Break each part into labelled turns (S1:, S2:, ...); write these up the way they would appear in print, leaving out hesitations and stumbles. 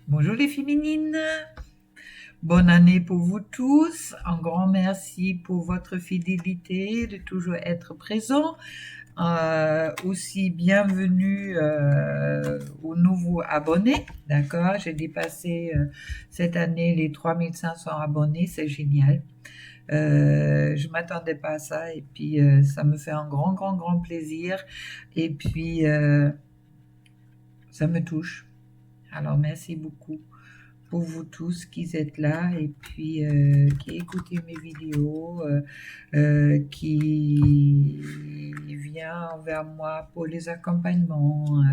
S1: Bonjour les féminines, bonne année pour vous tous, un grand merci pour votre fidélité, de toujours être présent. Aussi bienvenue aux nouveaux abonnés, d'accord? J'ai dépassé cette année les 3500 abonnés, c'est génial. Je m'attendais pas à ça et puis ça me fait un grand plaisir et puis ça me touche. Alors merci beaucoup pour vous tous qui êtes là et puis qui écoutez mes vidéos, qui vient vers moi pour les accompagnements,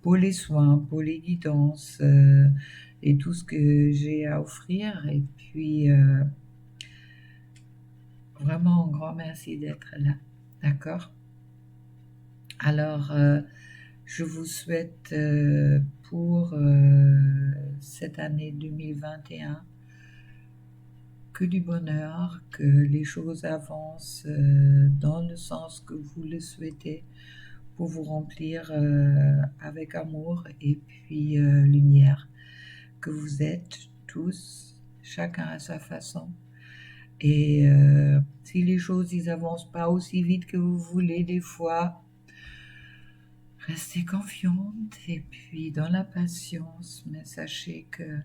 S1: pour les soins, pour les guidances et tout ce que j'ai à offrir. Et puis vraiment un grand merci d'être là. D'accord? Alors, je vous souhaite pour cette année 2021 que du bonheur, que les choses avancent dans le sens que vous le souhaitez pour vous remplir avec amour et puis lumière, que vous êtes tous, chacun à sa façon. Et si les choses n'avancent pas aussi vite que vous voulez, des fois, restez confiante et puis dans la patience, mais sachez que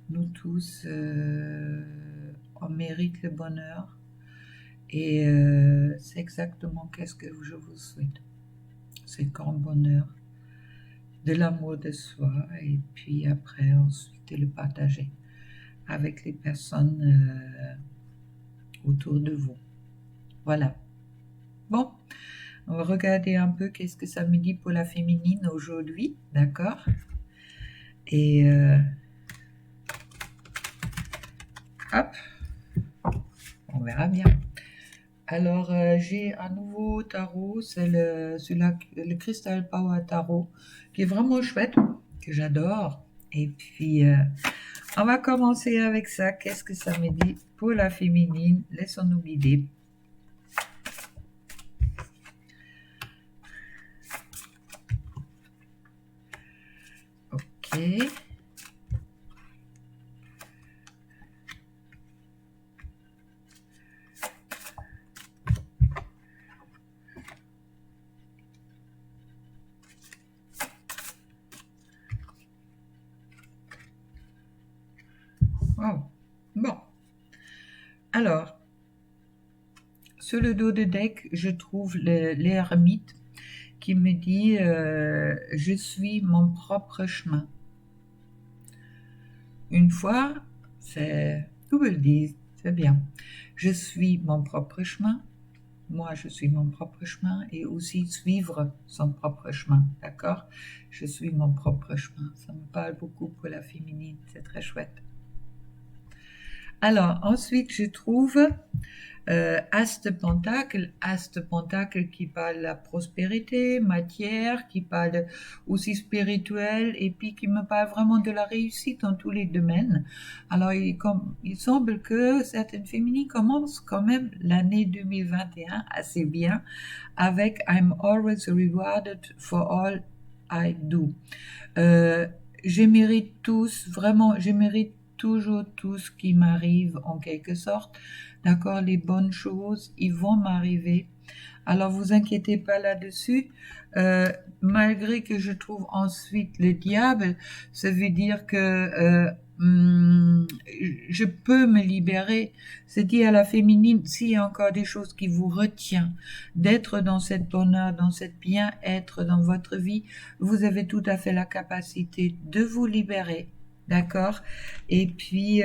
S1: nous tous, on mérite le bonheur et c'est exactement qu'est-ce que je vous souhaite. C'est le grand bonheur, de l'amour de soi et puis après ensuite de le partager avec les personnes autour de vous. Voilà. Bon, on va regarder un peu qu'est-ce que ça me dit pour la féminine aujourd'hui, d'accord? Et hop, on verra bien. Alors, j'ai un nouveau tarot, c'est le Crystal Power Tarot, qui est vraiment chouette, que j'adore. Et puis, on va commencer avec ça. Qu'est-ce que ça me dit pour la féminine? Laissons-nous guider. Ok. Wow. Bon. Alors, sur le dos de deck, je trouve l'ermite qui me dit je suis mon propre chemin. Une fois, c'est double dit, c'est bien. Je suis mon propre chemin. Moi, je suis mon propre chemin et aussi suivre son propre chemin, d'accord? Je suis mon propre chemin. Ça me parle beaucoup pour la féminine, c'est très chouette. Alors, ensuite, je trouve As de Pentacle qui parle de la prospérité, matière, qui parle aussi spirituel et puis qui me parle vraiment de la réussite dans tous les domaines. Alors, il semble que certaines féminines commencent quand même l'année 2021 assez bien avec I'm always rewarded for all I do. Je mérite tous, vraiment, je mérite toujours tout ce qui m'arrive en quelque sorte. D'accord, les bonnes choses, ils vont m'arriver. Alors, vous inquiétez pas là-dessus. Malgré que je trouve ensuite le diable, ça veut dire que je peux me libérer. C'est dit à la féminine, s'il y a encore des choses qui vous retiennent d'être dans cette bonheur, dans cette bien-être dans votre vie, vous avez tout à fait la capacité de vous libérer. D'accord? Et puis,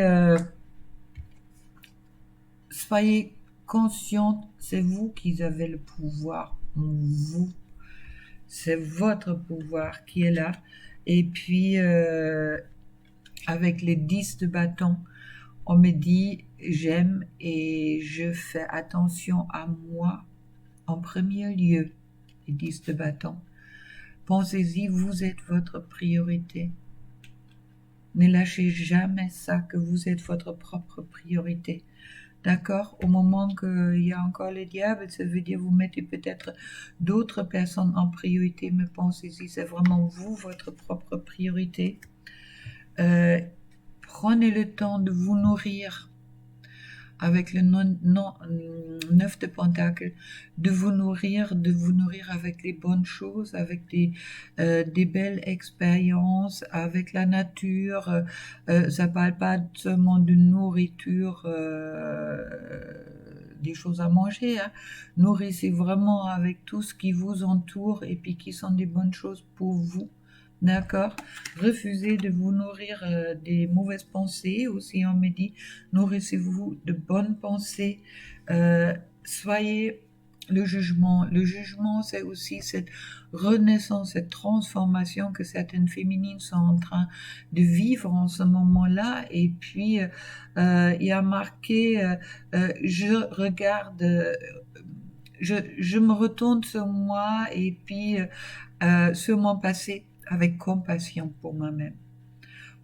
S1: soyez consciente, c'est vous qui avez le pouvoir en vous. C'est votre pouvoir qui est là. Et puis, avec les 10 de bâton, on me dit j'aime et je fais attention à moi en premier lieu. Les 10 de bâton. Pensez-y, vous êtes votre priorité. Ne lâchez jamais ça, que vous êtes votre propre priorité. D'accord? Au moment qu'il y a encore le diable, ça veut dire vous mettez peut-être d'autres personnes en priorité, mais pensez-y, c'est vraiment vous, votre propre priorité. Euh, Prenez le temps de vous nourrir avec le 9 de Pentacle, de vous nourrir avec les bonnes choses, avec des belles expériences, avec la nature. Ça parle pas seulement de nourriture, des choses à manger, hein. Nourrissez vraiment avec tout ce qui vous entoure et puis qui sont des bonnes choses pour vous. D'accord. Refusez de vous nourrir des mauvaises pensées. Aussi, on me dit, nourrissez-vous de bonnes pensées. Euh, Soyez le jugement. Le jugement, c'est aussi cette renaissance, cette transformation que certaines féminines sont en train de vivre en ce moment-là. Et puis, il y a marqué, je regarde, je me retourne sur moi et puis sur mon passé avec compassion pour moi-même.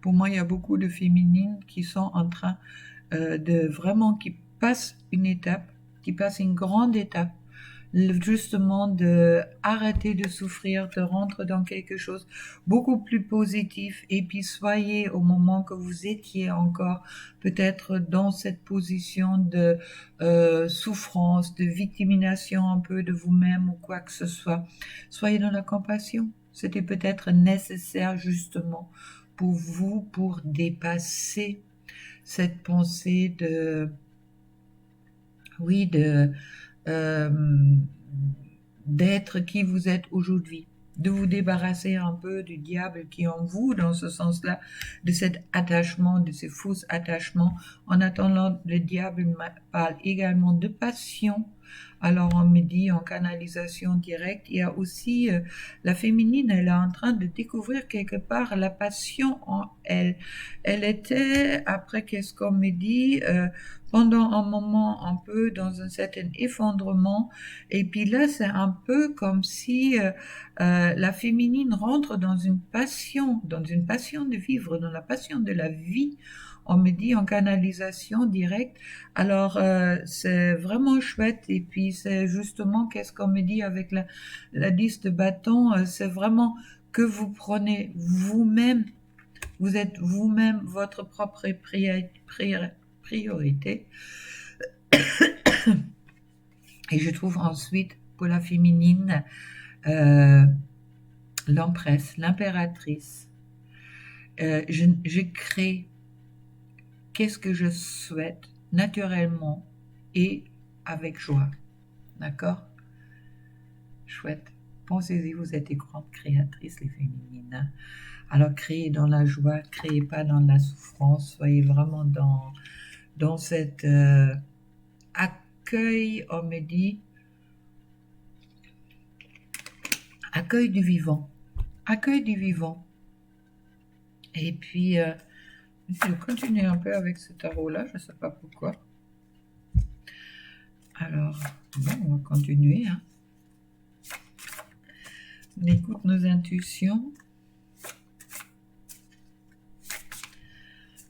S1: Pour moi, il y a beaucoup de féminines qui sont en train de vraiment, qui passent une étape, qui passent une grande étape, justement de arrêter de souffrir, de rentrer dans quelque chose beaucoup plus positif. Et puis soyez, au moment que vous étiez encore peut-être dans cette position de souffrance, de victimisation un peu de vous-même ou quoi que ce soit, soyez dans la compassion. C'était peut-être nécessaire justement pour vous, pour dépasser cette pensée de, oui, euh, d'être qui vous êtes aujourd'hui, de vous débarrasser un peu du diable qui est en vous, dans ce sens-là, de cet attachement, de ces faux attachements. En attendant, le diable parle également de passion. Alors on me dit en canalisation directe, il y a aussi la féminine, elle est en train de découvrir quelque part la passion en elle. Elle était, après qu'est-ce qu'on me dit, pendant un moment un peu dans un certain effondrement, et puis là c'est un peu comme si la féminine rentre dans une passion de vivre, dans la passion de la vie. On me dit en canalisation directe. Alors c'est vraiment chouette. Et puis c'est justement qu'est-ce qu'on me dit avec la 10 de bâton, c'est vraiment que vous prenez vous-même, vous êtes vous-même votre propre priorité. Et je trouve ensuite pour la féminine l'empresse, l'impératrice. Je crée qu'est-ce que je souhaite naturellement et avec joie. D'accord? Chouette. Pensez-y, vous êtes des grandes créatrices, les féminines. Alors créez dans la joie, créez pas dans la souffrance. Soyez vraiment dans cet accueil, on me dit, accueil du vivant. Accueil du vivant. Et puis, je continue un peu avec ce tarot-là, je ne sais pas pourquoi. Alors, bon, on va continuer. Hein. On écoute nos intuitions.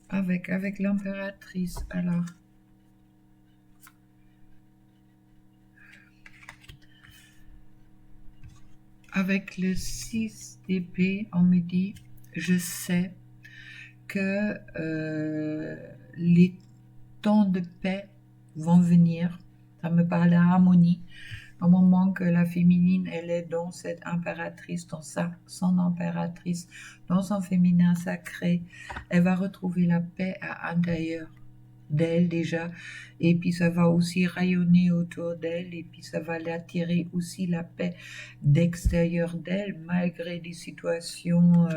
S1: Avec l'impératrice, alors. Avec le 6 d'épée, on me dit, je sais que les temps de paix vont venir. Ça me parle d'harmonie. Au moment que la féminine, elle est dans cette impératrice, dans son impératrice, dans son féminin sacré, elle va retrouver la paix à l'intérieur d'elle déjà, et puis ça va aussi rayonner autour d'elle, et puis ça va l'attirer aussi la paix d'extérieur d'elle, malgré des situations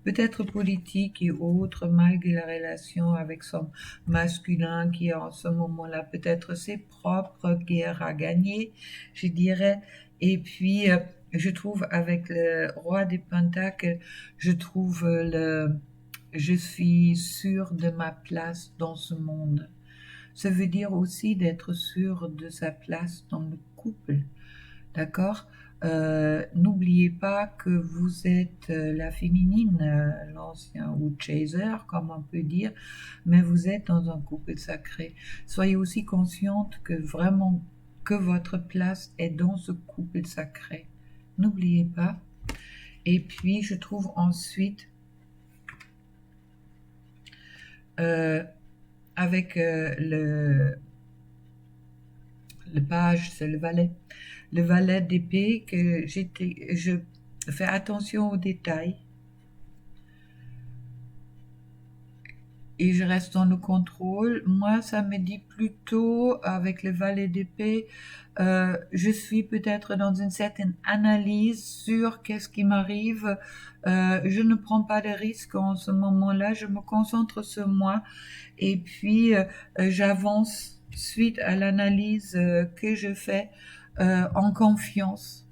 S1: peut-être politiques et autres, malgré la relation avec son masculin qui a en ce moment-là peut-être ses propres guerres à gagner, je dirais. Et puis je trouve avec le roi des Pentacles, je trouve je suis sûre de ma place dans ce monde. Ça veut dire aussi d'être sûr de sa place dans le couple. D'accord? N'oubliez pas que vous êtes la féminine, l'ancien ou chaser, comme on peut dire, mais vous êtes dans un couple sacré. Soyez aussi consciente que vraiment que votre place est dans ce couple sacré. N'oubliez pas. Et puis, je trouve ensuite euh, avec le page, c'est le valet d'épée que je fais attention aux détails et je reste dans le contrôle. Moi, ça me dit plutôt, avec le valet d'épée, je suis peut-être dans une certaine analyse sur qu'est-ce qui m'arrive. Je ne prends pas de risques en ce moment-là, je me concentre sur moi et puis j'avance suite à l'analyse que je fais en confiance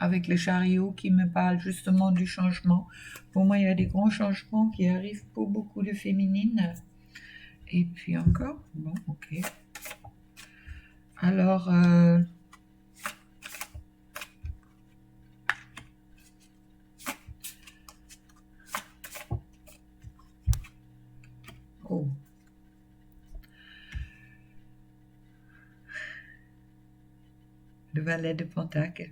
S1: avec le chariot qui me parle justement du changement. Pour moi, il y a des grands changements qui arrivent pour beaucoup de féminines. Et puis encore, bon, ok. Alors, oh, le valet de Pentacle.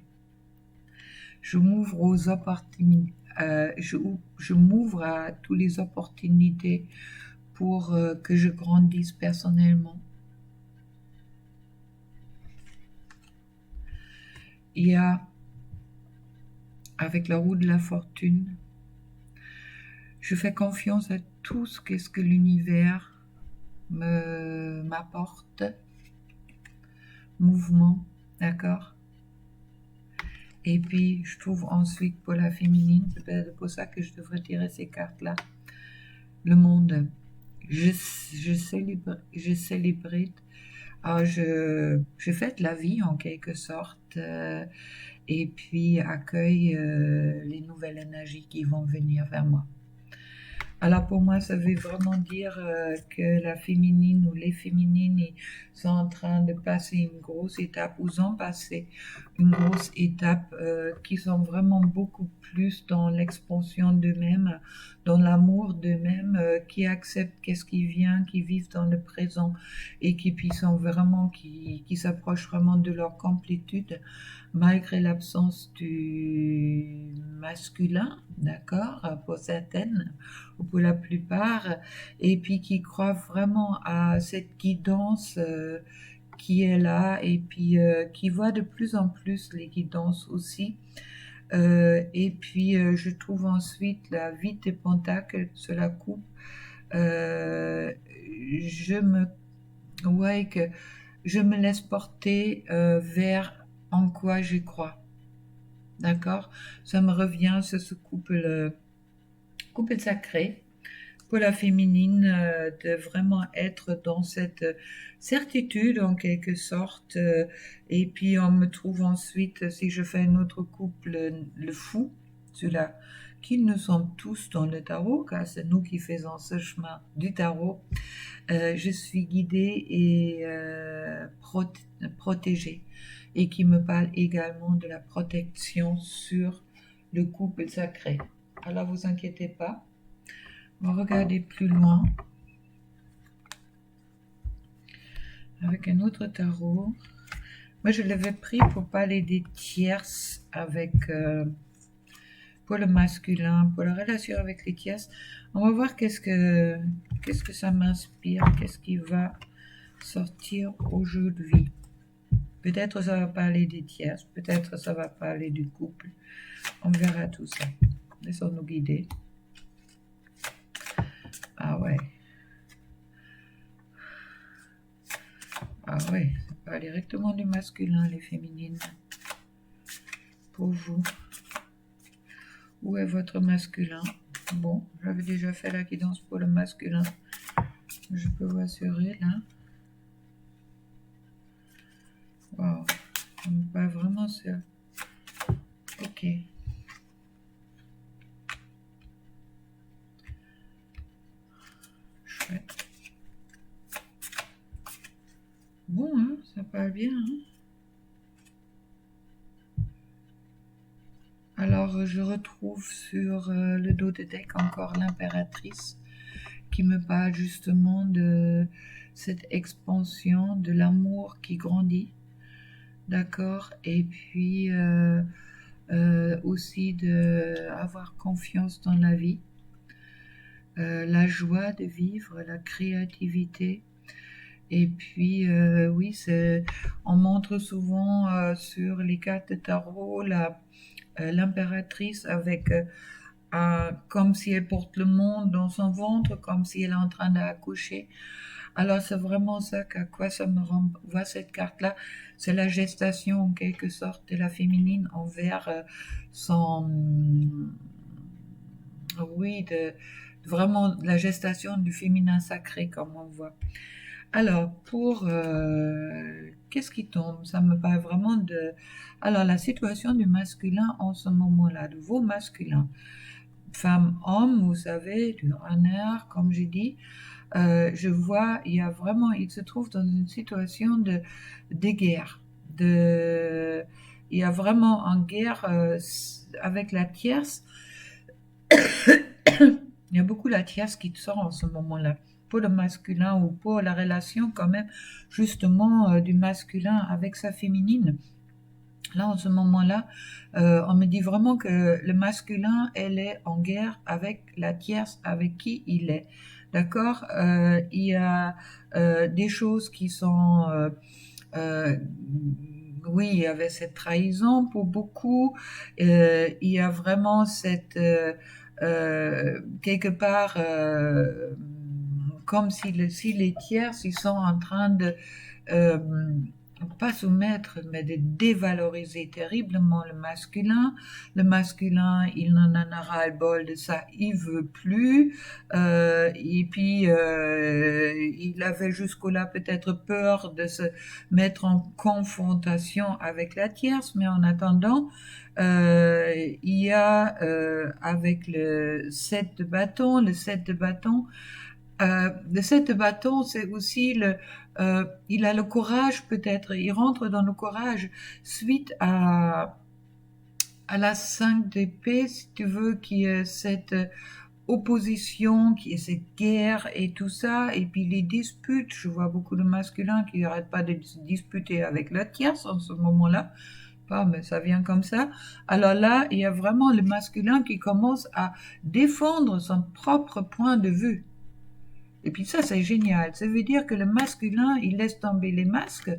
S1: Je m'ouvre aux opportunités, je m'ouvre à toutes les opportunités pour que je grandisse personnellement. Il y a, avec la roue de la fortune, je fais confiance à tout ce que l'univers m'apporte. Mouvement, d'accord? Et puis, je trouve ensuite pour la féminine, c'est peut-être pour ça que je devrais tirer ces cartes-là, le monde. Je célèbre, je fête la vie en quelque sorte, et puis accueille les nouvelles énergies qui vont venir vers moi. Alors pour moi, ça veut vraiment dire que la féminine ou les féminines sont en train de passer une grosse étape ou ont passé une grosse étape qui sont vraiment beaucoup plus dans l'expansion d'eux-mêmes, dans l'amour d'eux-mêmes, qui acceptent qu'est-ce qui vient, qui vivent dans le présent et qui sont vraiment, qui s'approchent vraiment de leur complétude malgré l'absence du masculin, d'accord, pour certaines ou pour la plupart, et puis qui croient vraiment à cette guidance qui est là, et puis qui voient de plus en plus les guidances aussi. Et puis je trouve ensuite la vie des pentacles sur la coupe. Je me, ouais, que je me laisse porter vers en quoi j'y crois. D'accord? Ça me revient sur ce couple sacré pour la féminine, de vraiment être dans cette certitude en quelque sorte. Et puis on me trouve ensuite, si je fais un autre couple, le fou, ceux-là qui nous sommes tous dans le tarot, car c'est nous qui faisons ce chemin du tarot. Je suis guidée et protégée, et qui me parle également de la protection sur le couple sacré. Alors vous inquiétez pas, on va regarder plus loin avec un autre tarot. Moi je l'avais pris pour parler des tierces avec pour le masculin, pour la relation avec les tierces. On va voir qu'est-ce que ça m'inspire, qu'est-ce qui va sortir aujourd'hui. Peut-être ça va parler des tierces, peut-être ça va parler du couple. On verra tout ça. Laissons-nous guider. Ah ouais. Ah ouais, ça parle directement du masculin, les féminines. Pour vous. Où est votre masculin? Bon, j'avais déjà fait la guidance pour le masculin. Je peux vous assurer, là. Waouh, on me parle vraiment ça. Ok. Chouette. Bon, hein, ça parle bien, hein. Alors, je retrouve sur le dos de deck encore l'impératrice qui me parle justement de cette expansion, de l'amour qui grandit, d'accord, et puis aussi d'avoir confiance dans la vie, la joie de vivre, la créativité. Et puis, oui, on montre souvent sur les cartes de tarot l'impératrice avec comme si elle porte le monde dans son ventre, comme si elle est en train d'accoucher. Alors c'est vraiment ça qu'à quoi ça me renvoie cette carte-là. C'est la gestation en quelque sorte de la féminine envers son... Oui, vraiment la gestation du féminin sacré comme on voit. Alors, pour... qu'est-ce qui tombe? Ça me parle vraiment de... Alors, la situation du masculin en ce moment-là, de vos masculins. Femme, homme, vous savez, du runner, comme j'ai dit. Je vois, il se trouve dans une situation de guerre. Il y a vraiment en guerre avec la tierce. Il y a beaucoup la tierce qui sort en ce moment-là. Pour le masculin ou pour la relation quand même, justement, du masculin avec sa féminine. Là, en ce moment-là, on me dit vraiment que le masculin, elle est en guerre avec la tierce avec qui il est. D'accord. Il y a des choses qui sont... oui, il y avait cette trahison pour beaucoup. Il y a vraiment cette... quelque part... comme si les tierces, ils sont en train de... pas soumettre, mais de dévaloriser terriblement le masculin. Le masculin, il en a ras-le-bol de ça, il veut plus. Et puis, il avait jusqu'au-là peut-être peur de se mettre en confrontation avec la tierce, mais en attendant, il y a avec le 7 de bâton, le 7 de bâton, c'est aussi il a le courage peut-être, il rentre dans le courage suite à la 5 d'épée, si tu veux, qui est cette opposition, qui est cette guerre et tout ça, et puis les disputes. Je vois beaucoup de masculins qui n'arrêtent pas de se disputer avec la tierce en ce moment-là. Pas, mais ça vient comme ça. Alors là, il y a vraiment le masculin qui commence à défendre son propre point de vue. Et puis ça, c'est génial. Ça veut dire que le masculin, il laisse tomber les masques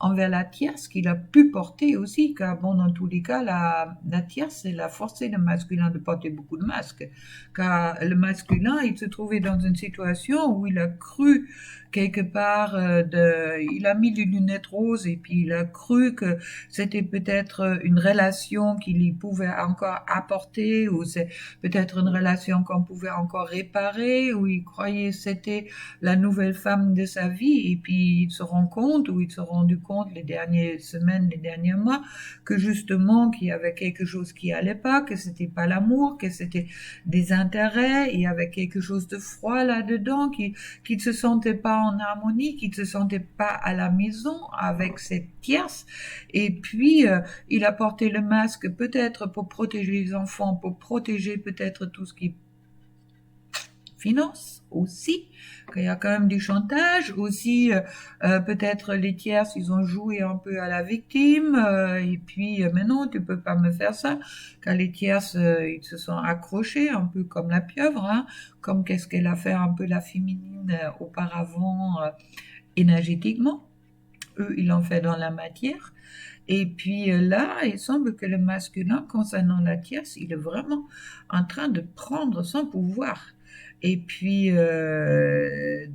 S1: envers la tierce qu'il a pu porter aussi, car bon, dans tous les cas, la tierce, elle a forcé le masculin de porter beaucoup de masques, car le masculin, il se trouvait dans une situation où il a cru quelque part, il a mis des lunettes roses et puis il a cru que c'était peut-être une relation qu'il y pouvait encore apporter, ou c'est peut-être une relation qu'on pouvait encore réparer, ou il croyait que c'était la nouvelle femme de sa vie, et puis il se rend compte, ou il se rendu compte les dernières semaines, les derniers mois, que justement qu'il y avait quelque chose qui allait pas, que c'était pas l'amour, que c'était des intérêts, il y avait quelque chose de froid là-dedans, qu'il ne se sentait pas en harmonie, qu'il ne se sentait pas à la maison avec cette tierce, et puis il a porté le masque peut-être pour protéger les enfants, pour protéger peut-être tout ce qui finance aussi, qu'il y a quand même du chantage aussi, peut-être les tierces, ils ont joué un peu à la victime, et puis mais non, tu peux pas me faire ça, car les tierces, ils se sont accrochés un peu comme la pieuvre, hein, comme qu'est-ce qu'elle a fait un peu la féminine auparavant énergétiquement. Eux, ils l'ont fait dans la matière. Et puis là, il semble que le masculin, concernant la tierce, il est vraiment en train de prendre son pouvoir. Et puis euh,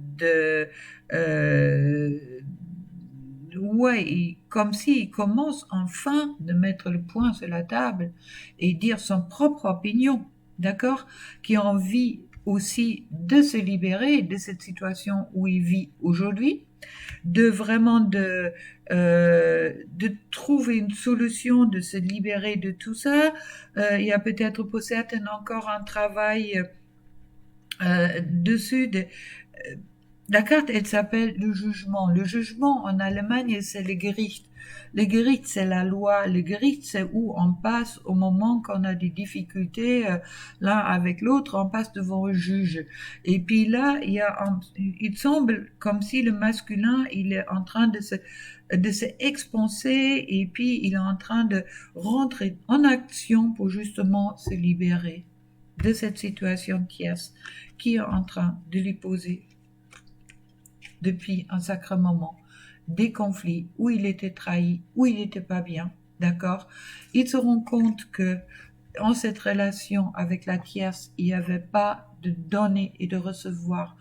S1: ouais, comme s'il commence enfin de mettre le point sur la table et dire son propre opinion, d'accord, qui a envie aussi de se libérer de cette situation où il vit aujourd'hui, de vraiment de trouver une solution, de se libérer de tout ça. Il y a peut-être pour certaines encore un travail dessus. La carte, elle s'appelle le jugement. Le jugement en Allemagne, c'est le Gericht. Le Gericht, c'est la loi. Le Gericht, c'est où on passe au moment qu'on a des difficultés l'un avec l'autre, on passe devant un juge. Et puis là, il semble comme si le masculin, il est en train de se expanser, et puis il est en train de rentrer en action pour justement se libérer. de cette situation tierce qui est en train de lui poser depuis un sacré moment des conflits où il était trahi, où il n'était pas bien, d'accord? Il se rend compte que en cette relation avec la tierce, il n'y avait pas de donner et de recevoir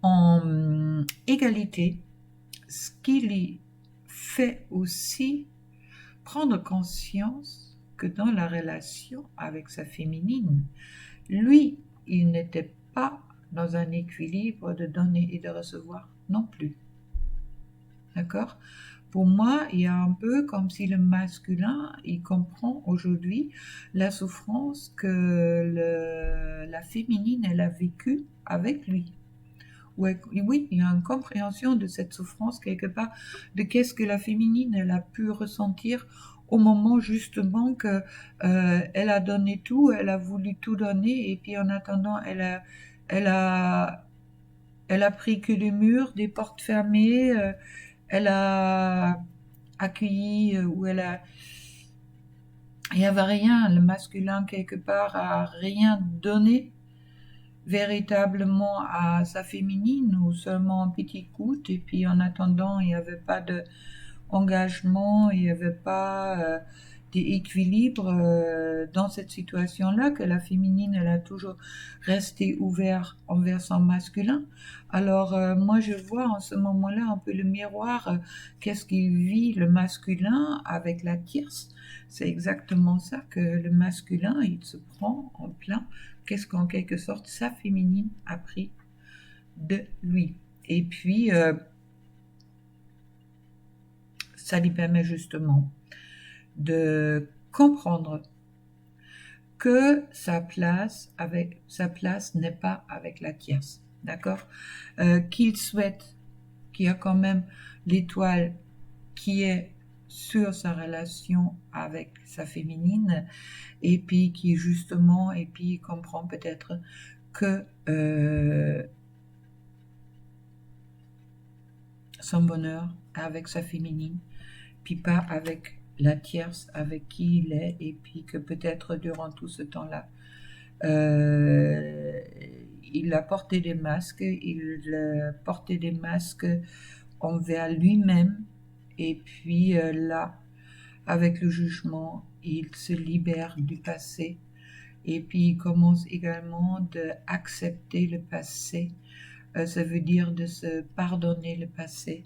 S1: en égalité, ce qui lui fait aussi prendre conscience que dans la relation avec sa féminine, lui, il n'était pas dans un équilibre de donner et de recevoir non plus. D'accord? Pour moi, il y a un peu comme si le masculin, il comprend aujourd'hui la souffrance que la féminine, elle a vécue avec lui. Oui, il y a une compréhension de cette souffrance quelque part, de qu'est-ce que la féminine, elle a pu ressentir au moment justement que elle a donné tout, elle a voulu tout donner, et puis en attendant, elle a, elle a pris que des murs, des portes fermées, elle a accueilli où il n'y avait rien, le masculin quelque part a rien donné véritablement à sa féminine ou seulement un petit coup, et puis en attendant il n'y avait pas d'engagement, il n'y avait pas d'équilibre dans cette situation-là, que la féminine elle a toujours resté ouverte envers son masculin. Alors moi je vois en ce moment-là un peu le miroir, qu'est-ce qu'il vit le masculin avec la tierce. C'est exactement ça, que le masculin il se prend en plein qu'est-ce qu'en quelque sorte sa féminine a pris de lui. Et puis ça lui permet justement de comprendre que sa place n'est pas avec la tierce, d'accord, qu'il souhaite, qu'il y a quand même l'étoile qui est sur sa relation avec sa féminine, et puis qui justement, et puis comprend peut-être que son bonheur avec sa féminine, puis pas avec la tierce avec qui il est, et puis que peut-être durant tout ce temps-là, il a porté des masques, il a porté des masques envers lui-même, et puis là, avec le jugement, il se libère du passé, et puis il commence également d'accepter le passé, ça veut dire de se pardonner le passé.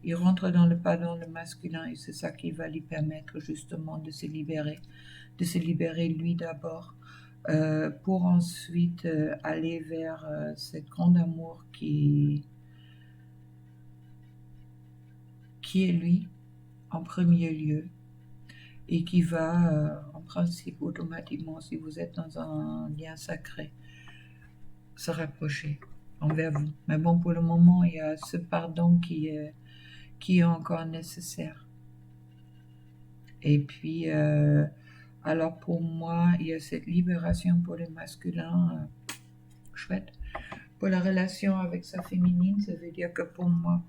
S1: Il rentre dans le pardon le masculin, et c'est ça qui va lui permettre justement de se libérer lui d'abord, pour ensuite aller vers cet grand amour qui est lui en premier lieu, et qui va en principe automatiquement, si vous êtes dans un lien sacré, se rapprocher envers vous. Mais bon, pour le moment, il y a ce pardon qui est encore nécessaire. Et puis alors pour moi, il y a cette libération pour le masculin, chouette. Pour la relation avec sa féminine, ça veut dire que pour moi,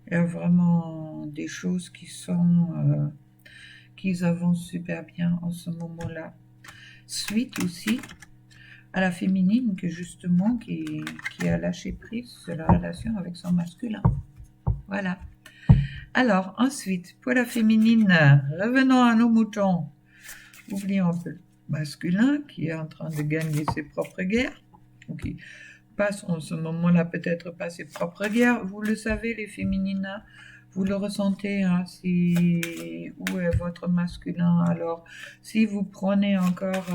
S1: il y a vraiment des choses qui avancent super bien en ce moment-là. Suite aussi à la féminine que justement qui a lâché prise sur la relation avec son masculin. Voilà. Alors ensuite, pour la féminine, revenons à nos moutons. Oublions un peu le masculin qui est en train de gagner ses propres guerres, ou qui passe en ce moment-là peut-être pas ses propres guerres. Vous le savez, les féminines, vous le ressentez, hein, où est votre masculin. Alors, si vous prenez encore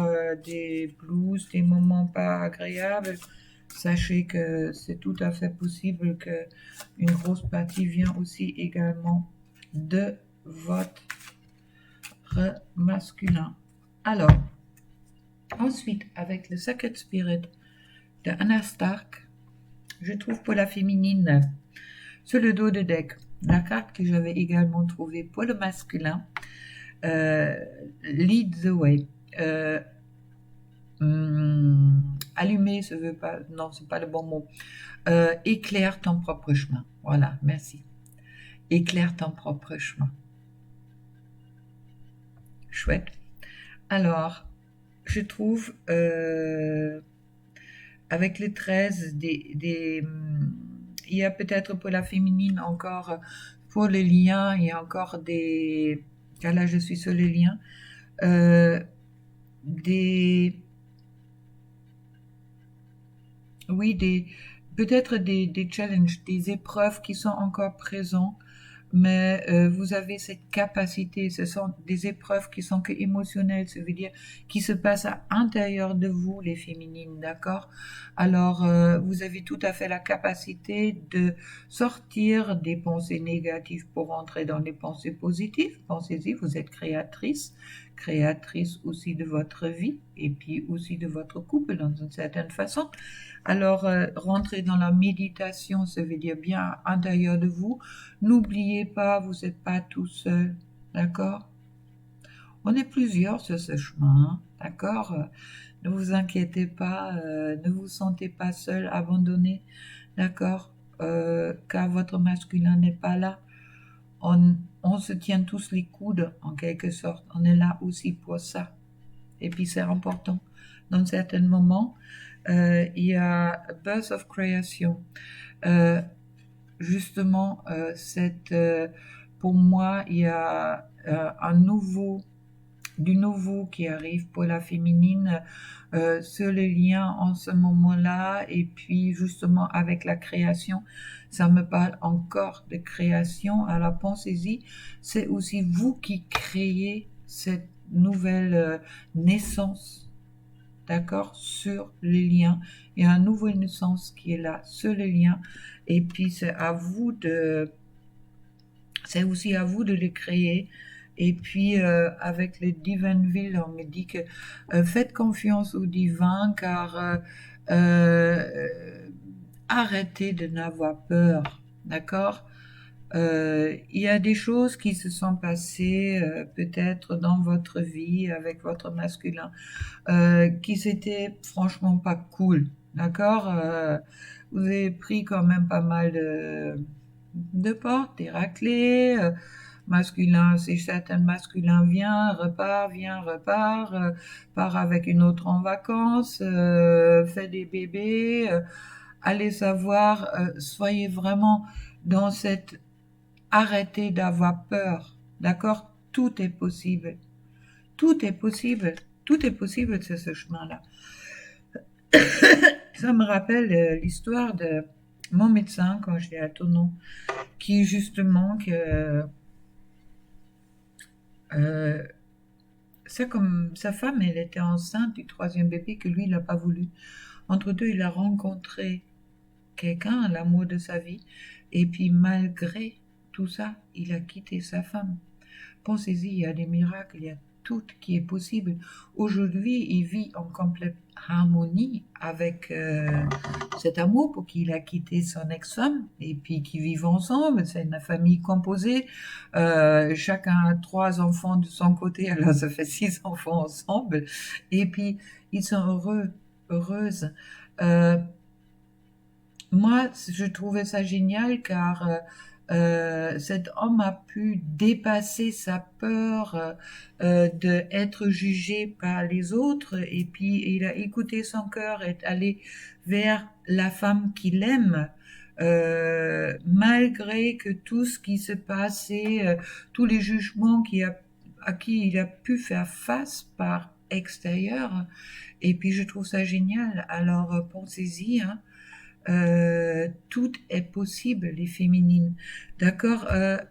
S1: des blues, des moments pas agréables, sachez que c'est tout à fait possible qu'une grosse partie vient aussi également de votre masculin. Alors, ensuite, avec le Sacred Spirit de Anna Stark, je trouve pour la féminine, sur le dos de deck, la carte que j'avais également trouvée pour le masculin, Lead the Way. Allumer, ça veut pas, non, c'est pas le bon mot. Éclaire ton propre chemin. Voilà, merci. Éclaire ton propre chemin. Chouette. Alors, je trouve, avec les 13, il y a peut-être pour la féminine encore, pour les liens, il y a encore des, car là je suis sur les liens, euh, des, oui, peut-être des challenges, des épreuves qui sont encore présents, mais vous avez cette capacité, ce sont des épreuves qui sont que émotionnelles, ça veut dire qui se passent à l'intérieur de vous, les féminines, d'accord? Alors, vous avez tout à fait la capacité de sortir des pensées négatives pour entrer dans les pensées positives. Pensez-y, vous êtes créatrice, créatrice aussi de votre vie et puis aussi de votre couple dans une certaine façon. Alors, rentrer dans la méditation, ça veut dire bien à l'intérieur de vous. N'oubliez pas, vous n'êtes pas tout seul, d'accord? On est plusieurs sur ce chemin, hein, d'accord? Ne vous inquiétez pas, ne vous sentez pas seul, abandonné, d'accord? Car votre masculin n'est pas là. On se tient tous les coudes, en quelque sorte. On est là aussi pour ça. Et puis c'est important. Dans certains moments, il y a Birth of Creation. Justement, pour moi, il y a du nouveau qui arrive pour la féminine sur les liens en ce moment-là. Et puis justement avec la création, ça me parle encore de création. Alors pensez-y, c'est aussi vous qui créez cette nouvelle naissance, d'accord, sur les liens. Il y a une nouvelle naissance qui est là sur les liens. Et puis c'est aussi à vous de les créer. Et puis avec le Divineville, on me dit que faites confiance au divin, car arrêtez de n'avoir peur, d'accord? Il y a des choses qui se sont passées peut-être dans votre vie avec votre masculin qui c'était franchement pas cool, d'accord? Vous avez pris quand même pas mal de portes, des raclées, masculin, c'est certain, masculin vient, repart, part avec une autre en vacances, fait des bébés, allez savoir, soyez vraiment dans cette, arrêtez d'avoir peur, d'accord? Tout est possible. Tout est possible. Tout est possible sur ce chemin-là. Ça me rappelle l'histoire de mon médecin quand j'étais à Tonon, qui justement euh, c'est comme sa femme, elle était enceinte du troisième bébé que lui, il n'a pas voulu. Entre deux, il a rencontré quelqu'un, l'amour de sa vie, et puis malgré tout ça, il a quitté sa femme. Pensez-y, il y a des miracles, il y a tout qui est possible. Aujourd'hui, il vit en complète harmonie avec cet amour pour qu'il a quitté son ex-femme et puis qu'ils vivent ensemble. C'est une famille composée. Chacun a 3 enfants de son côté, alors ça fait 6 enfants ensemble. Et puis, ils sont heureux, heureuses. Moi, je trouvais ça génial car cet homme a pu dépasser sa peur d'être jugé par les autres et puis il a écouté son cœur et est allé vers la femme qu'il aime. Malgré que tout ce qui se passait, tous les jugements à qui il a pu faire face par extérieur. Et puis je trouve ça génial. Alors pensez-y, hein. Tout est possible, les féminines. D'accord?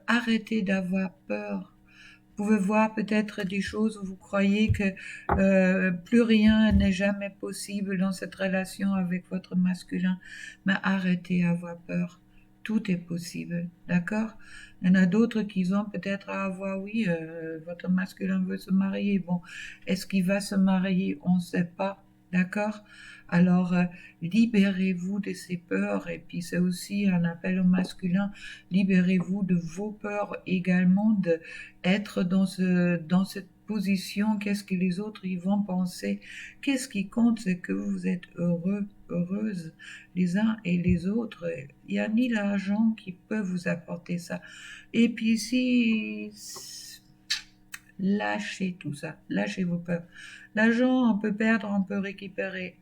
S1: Arrêtez d'avoir peur. Vous pouvez voir peut-être des choses où vous croyez que plus rien n'est jamais possible dans cette relation avec votre masculin. Mais arrêtez d'avoir peur. Tout est possible. D'accord? Il y en a d'autres qui ont peut-être à avoir, oui, votre masculin veut se marier. Bon, est-ce qu'il va se marier? On ne sait pas. D'accord? Alors, libérez-vous de ces peurs. Et puis, c'est aussi un appel au masculin. Libérez-vous de vos peurs également, de être dans cette position. Qu'est-ce que les autres y vont penser? Qu'est-ce qui compte? C'est que vous êtes heureux, heureuse, les uns et les autres. Il n'y a ni l'argent qui peut vous apporter ça. Et puis, si lâchez tout ça, lâchez vos peurs. L'argent, on peut perdre, on peut récupérer.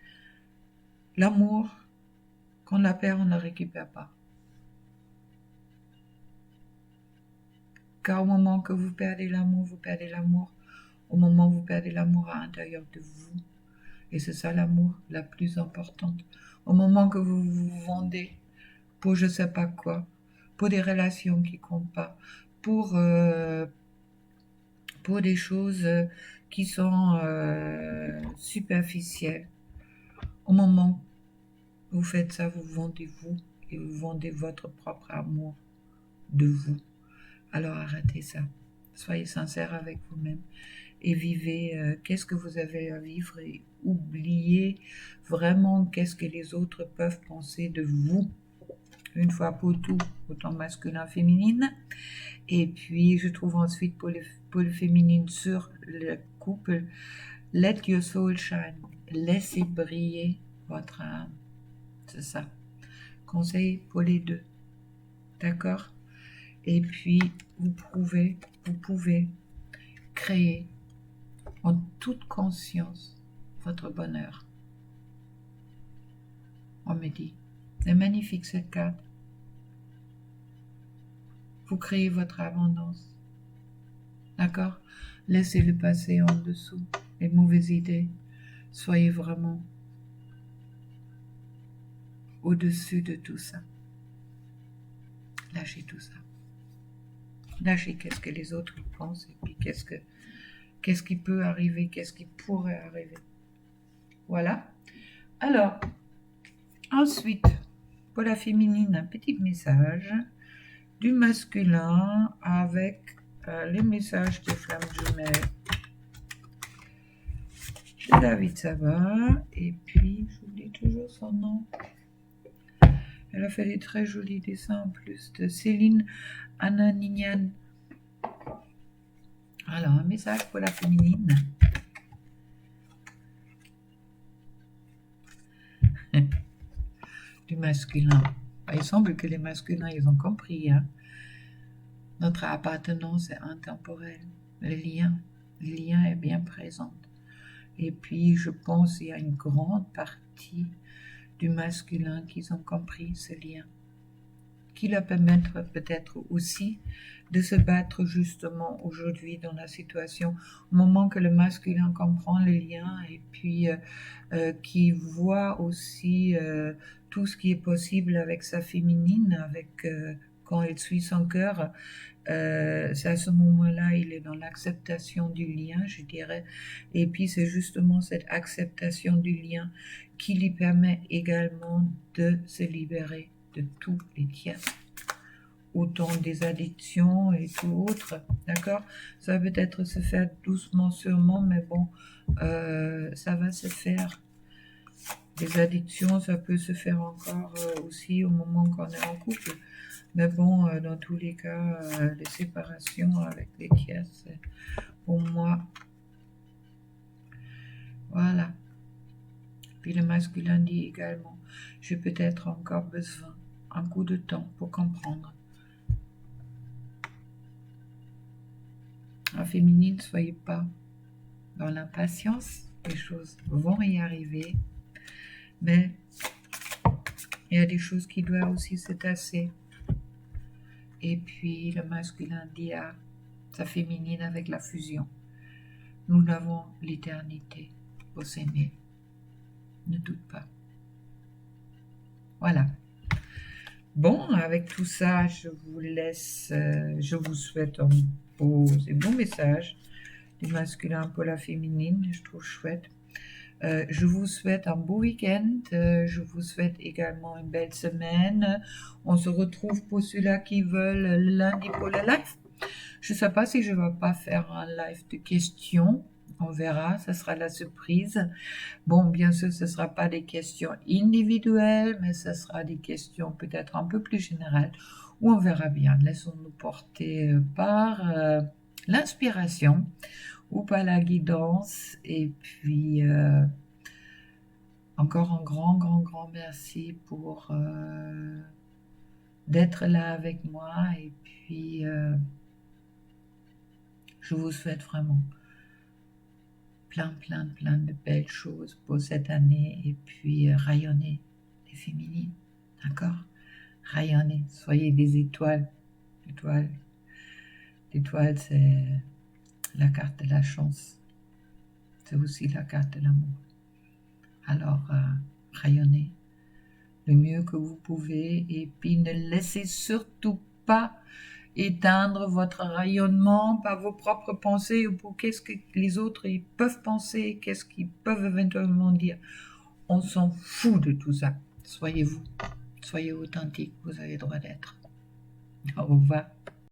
S1: L'amour, quand on la perd, on ne la récupère pas. Car au moment que vous perdez l'amour, vous perdez l'amour. Au moment où vous perdez l'amour à l'intérieur de vous. Et c'est ça l'amour la plus importante. Au moment que vous vous vendez pour je sais pas quoi, pour des relations qui comptent pas, pour des choses qui sont superficielles. Au moment où vous faites ça, vous vendez vous et vous vendez votre propre amour de vous. Alors arrêtez ça. Soyez sincère avec vous-même et vivez qu'est-ce que vous avez à vivre et oubliez vraiment qu'est-ce que les autres peuvent penser de vous. Une fois pour tout, autant masculin, féminine. Et puis, je trouve ensuite pour le féminine sur le couple, let your soul shine. Laissez briller votre âme. C'est ça. Conseil pour les deux. D'accord? Et puis, vous pouvez créer en toute conscience votre bonheur. On me dit, c'est magnifique cette carte. Vous créez votre abondance. D'accord? Laissez le passé en dessous, les mauvaises idées. Soyez vraiment au-dessus de tout ça. Lâchez tout ça. Lâchez qu'est-ce que les autres pensent et puis qu'est-ce qui peut arriver, qu'est-ce qui pourrait arriver. Voilà. Alors, ensuite, pour la féminine, un petit message du masculin avec les messages des flammes jumelles de David Sava. Et puis, j'oublie toujours son nom. Elle a fait des très jolis dessins en plus de Céline Ananignan. Alors, un message pour la féminine. Du masculin. Il semble que les masculins, ils ont compris. Hein? Notre appartenance est intemporelle. Le lien est bien présent. Et puis, je pense qu'il y a une grande partie du masculin qui ont compris ce lien, qui leur permettre peut-être aussi de se battre justement aujourd'hui dans la situation, au moment que le masculin comprend le lien et puis qui voit aussi tout ce qui est possible avec sa féminine, avec quand elle suit son cœur, c'est à ce moment-là, il est dans l'acceptation du lien, je dirais. Et puis, c'est justement cette acceptation du lien qui lui permet également de se libérer de tous les tiers. Autant des addictions et tout autre, d'accord? Ça va peut-être se faire doucement, sûrement, mais bon, ça va se faire. Les addictions, ça peut se faire encore aussi au moment qu'on est en couple. Mais bon, dans tous les cas, les séparations avec les tiers, c'est pour moi, voilà. Puis le masculin dit également, j'ai peut-être encore besoin un coup de temps pour comprendre. En féminine, soyez pas dans l'impatience, les choses vont y arriver, mais il y a des choses qui doivent aussi se tasser. Et puis le masculin dit à sa féminine avec la fusion, nous avons l'éternité pour s'aimer. Ne doute pas. Voilà. Bon, avec tout ça, je vous laisse, je vous souhaite un beau et bon message du masculin pour la féminine, je trouve chouette. Je vous souhaite un beau week-end, je vous souhaite également une belle semaine. On se retrouve pour ceux-là qui veulent le lundi pour le live. Je ne sais pas si je ne vais pas faire un live de questions, on verra, ça sera la surprise. Bon, bien sûr, ce ne sera pas des questions individuelles, mais ce sera des questions peut-être un peu plus générales, où on verra bien. Laissons-nous porter par l'inspiration ou par la guidance. Et puis, encore un grand merci pour d'être là avec moi. Et puis, je vous souhaite vraiment plein de belles choses pour cette année et puis rayonnez les féminines, d'accord? Rayonnez, soyez des étoiles. L'étoile, c'est la carte de la chance. C'est aussi la carte de l'amour. Alors, rayonnez le mieux que vous pouvez et puis ne laissez surtout pas éteindre votre rayonnement par vos propres pensées ou pour qu'est-ce que les autres ils peuvent penser, qu'est-ce qu'ils peuvent éventuellement dire. On s'en fout de tout ça. Soyez vous, soyez authentique, vous avez le droit d'être. Au revoir.